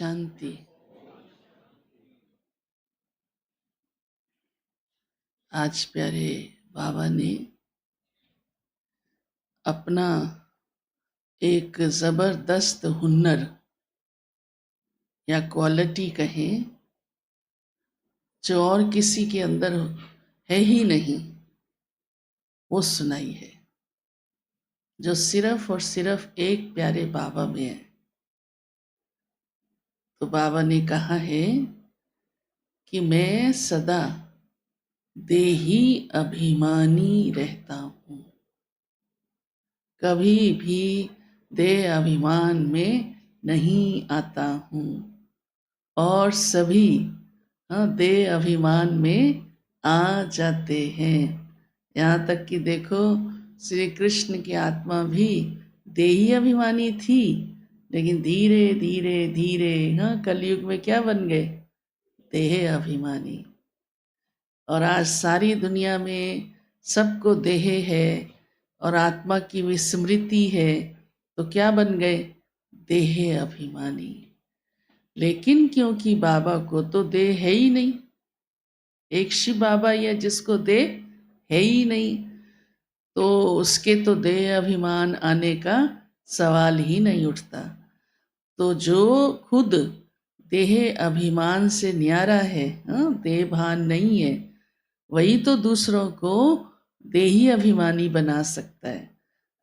शांति। आज प्यारे बाबा ने अपना एक जबरदस्त हुनर या क्वालिटी कहें जो और किसी के अंदर है ही नहीं, वो सुनाई है, जो सिर्फ और सिर्फ एक प्यारे बाबा में है। तो बाबा ने कहा है कि मैं सदा देही अभिमानी रहता हूँ, कभी भी देह अभिमान में नहीं आता हूँ, और सभी देह अभिमान में आ जाते हैं। यहाँ तक कि देखो, श्री कृष्ण की आत्मा भी देही अभिमानी थी, लेकिन धीरे धीरे धीरे कलयुग में क्या बन गए? देह अभिमानी। और आज सारी दुनिया में सबको देह है और आत्मा की विस्मृति है, तो क्या बन गए? देह अभिमानी। लेकिन क्योंकि बाबा को तो देह है ही नहीं, एक शिव बाबा या जिसको देह है ही नहीं, तो उसके तो देह अभिमान आने का सवाल ही नहीं उठता। तो जो खुद देह अभिमान से न्यारा है, देह भान नहीं है, वही तो दूसरों को देही अभिमानी बना सकता है।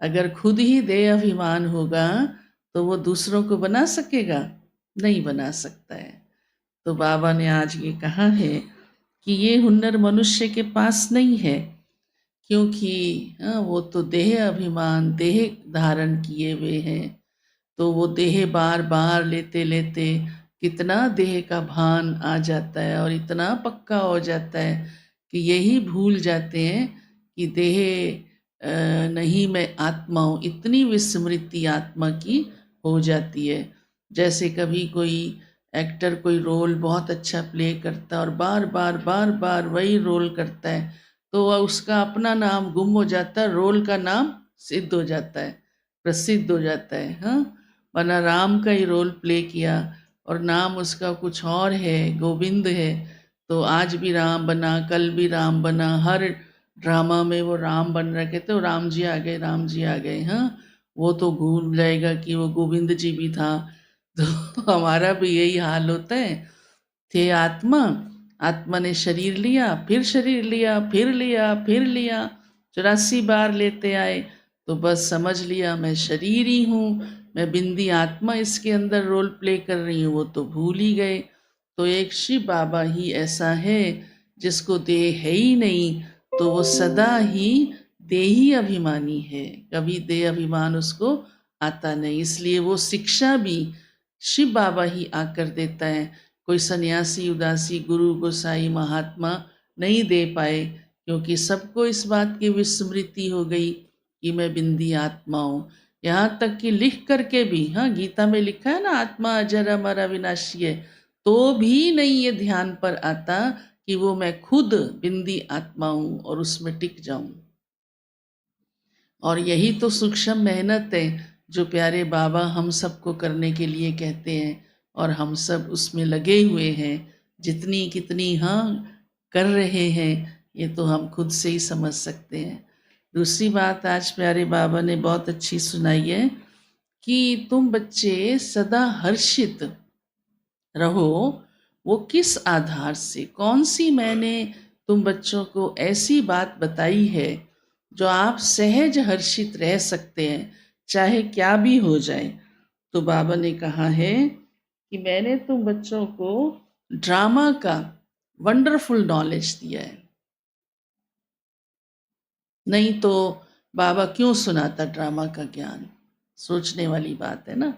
अगर खुद ही देह अभिमान होगा तो वो दूसरों को बना सकेगा? नहीं बना सकता है। तो बाबा ने आज ये कहा है कि ये हुनर मनुष्य के पास नहीं है, क्योंकि वो तो देह अभिमान देह धारण किए हुए हैं। तो वो देह बार बार लेते लेते कितना देह का भान आ जाता है और इतना पक्का हो जाता है कि यही भूल जाते हैं कि देह नहीं, मैं आत्मा हूँ। इतनी विस्मृति आत्मा की हो जाती है। जैसे कभी कोई एक्टर कोई रोल बहुत अच्छा प्ले करता है और बार बार बार बार वही रोल करता है, तो वह उसका अपना नाम गुम हो जाता है, रोल का नाम सिद्ध हो जाता है, प्रसिद्ध हो जाता है। वरना राम का ही रोल प्ले किया और नाम उसका कुछ और है, गोविंद है, तो आज भी राम बना, कल भी राम बना, हर ड्रामा में वो राम बन रहे। कहते हो राम जी आ गए, राम जी आ गए। वो तो भूल जाएगा कि वो गोविंद जी भी था। तो हमारा भी यही हाल होता है। थे आत्मा, आत्मा ने शरीर लिया, फिर शरीर लिया, फिर लिया, फिर लिया, 84 बार लेते आए, तो बस समझ लिया मैं शरीर ही हूँ, मैं बिंदी आत्मा इसके अंदर रोल प्ले कर रही हूँ। वो तो भूल ही गए। तो एक शिव बाबा ही ऐसा है जिसको देह है ही नहीं, तो वो सदा ही देही अभिमानी है, कभी देह अभिमान उसको आता नहीं। इसलिए वो शिक्षा भी शिव बाबा ही आकर देता है। कोई सन्यासी उदासी गुरु गोसाई महात्मा नहीं दे पाए, क्योंकि सबको इस बात की विस्मृति हो गई कि मैं बिंदी आत्मा हूँ। यहाँ तक कि लिख करके भी, गीता में लिखा है ना, आत्मा अजर अमर अविनाशी है, तो भी नहीं ये ध्यान पर आता कि वो मैं खुद बिंदी आत्मा हूँ और उसमें टिक जाऊं। और यही तो सूक्ष्म मेहनत है जो प्यारे बाबा हम सबको करने के लिए कहते हैं, और हम सब उसमें लगे हुए हैं। जितनी कितनी कर रहे हैं, ये तो हम खुद से ही समझ सकते हैं। दूसरी बात आज प्यारे बाबा ने बहुत अच्छी सुनाई है कि तुम बच्चे सदा हर्षित रहो। वो किस आधार से, कौन सी मैंने तुम बच्चों को ऐसी बात बताई है जो आप सहज हर्षित रह सकते हैं, चाहे क्या भी हो जाए? तो बाबा ने कहा है कि मैंने तुम बच्चों को ड्रामा का वंडरफुल नॉलेज दिया है। नहीं तो बाबा क्यों सुनाता ड्रामा का ज्ञान? सोचने वाली बात है ना।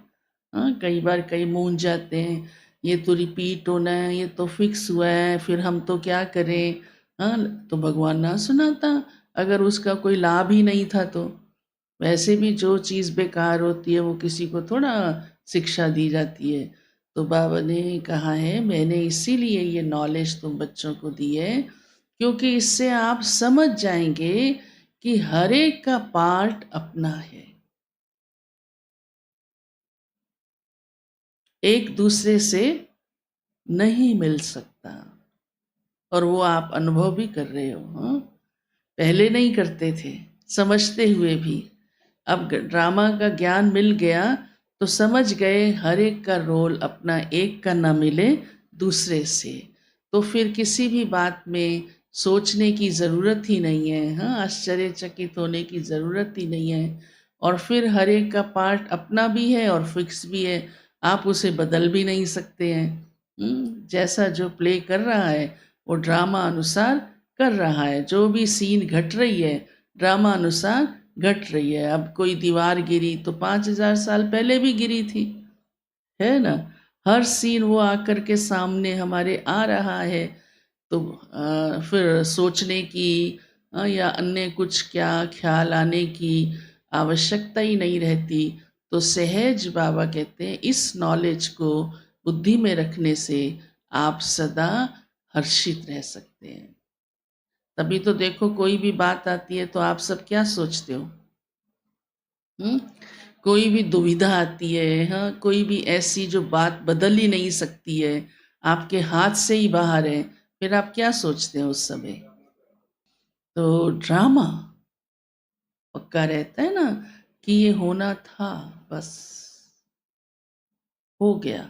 कई बार कई मूंझ जाते हैं, ये तो रिपीट होना है, ये तो फिक्स हुआ है, फिर हम तो क्या करें? तो भगवान ना सुनाता अगर उसका कोई लाभ ही नहीं था तो। वैसे भी जो चीज़ बेकार होती है वो किसी को थोड़ा शिक्षा दी जाती है। तो बाबा ने कहा है मैंने इसीलिए ये नॉलेज तुम बच्चों को दी है, क्योंकि इससे आप समझ जाएंगे कि हर एक का पार्ट अपना है। एक दूसरे से नहीं मिल सकता। और वो आप अनुभव भी कर रहे हो, हाँ? पहले नहीं करते थे, समझते हुए भी। अब ड्रामा का ज्ञान मिल गया तो समझ गए हर एक का रोल अपना, एक का ना मिले दूसरे से। तो फिर किसी भी बात में सोचने की ज़रूरत ही नहीं है, हाँ, आश्चर्यचकित होने की ज़रूरत ही नहीं है। और फिर हर एक का पार्ट अपना भी है और फिक्स भी है, आप उसे बदल भी नहीं सकते हैं। जैसा जो प्ले कर रहा है वो ड्रामा अनुसार कर रहा है, जो भी सीन घट रही है ड्रामा अनुसार घट रही है। अब कोई दीवार गिरी तो 5,000 साल पहले भी गिरी थी, है ना? हर सीन वो आकर के सामने हमारे आ रहा है। तो फिर सोचने की या अन्य कुछ क्या ख्याल आने की आवश्यकता ही नहीं रहती। तो सहज बाबा कहते हैं इस नॉलेज को बुद्धि में रखने से आप सदा हर्षित रह सकते हैं। तभी तो देखो कोई भी बात आती है तो आप सब क्या सोचते हो? हम्म? कोई भी दुविधा आती है, हाँ, कोई भी ऐसी जो बात बदल ही नहीं सकती है, आपके हाथ से ही बाहर है, फिर आप क्या सोचते हो उस समय? तो ड्रामा पक्का रहता है ना कि ये होना था, बस हो गया।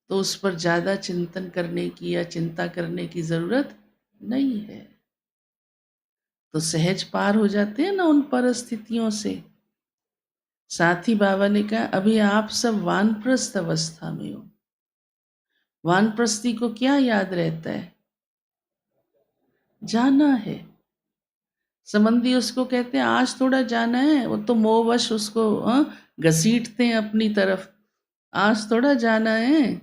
तो उस पर ज्यादा चिंतन करने की या चिंता करने की जरूरत नहीं है। तो सहज पार हो जाते हैं ना उन परिस्थितियों से। साथ ही बाबा ने कहा अभी आप सब वानप्रस्थ अवस्था में हो। वानप्रस्थी को क्या याद रहता है? जाना है। संबंधी उसको कहते हैं आज थोड़ा जाना है, वो तो मोहवश उसको घसीटते हैं अपनी तरफ। आज थोड़ा जाना है,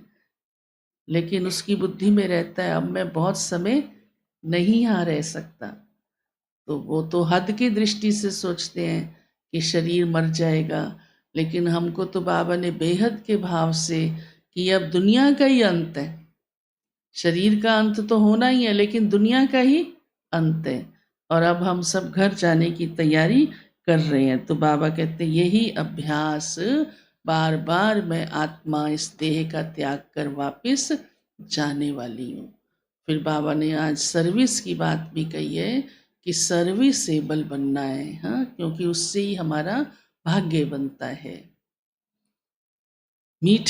लेकिन उसकी बुद्धि में रहता है अब मैं बहुत समय नहीं यहाँ रह सकता। तो वो तो हद की दृष्टि से सोचते हैं कि शरीर मर जाएगा, लेकिन हमको तो बाबा ने बेहद के भाव से कि अब दुनिया का ही अंत है। शरीर का अंत तो होना ही है, लेकिन दुनिया का ही अंत है। और अब हम सब घर जाने की तैयारी कर रहे हैं। तो बाबा कहते हैं यही अभ्यास, बार बार मैं आत्मा इस देह का त्याग कर वापस जाने वाली हूँ। फिर बाबा ने आज सर्विस की बात भी कही है कि सर्विसेबल बनना है, हाँ, क्योंकि उससे ही हमारा भाग्य बनता है। मीठ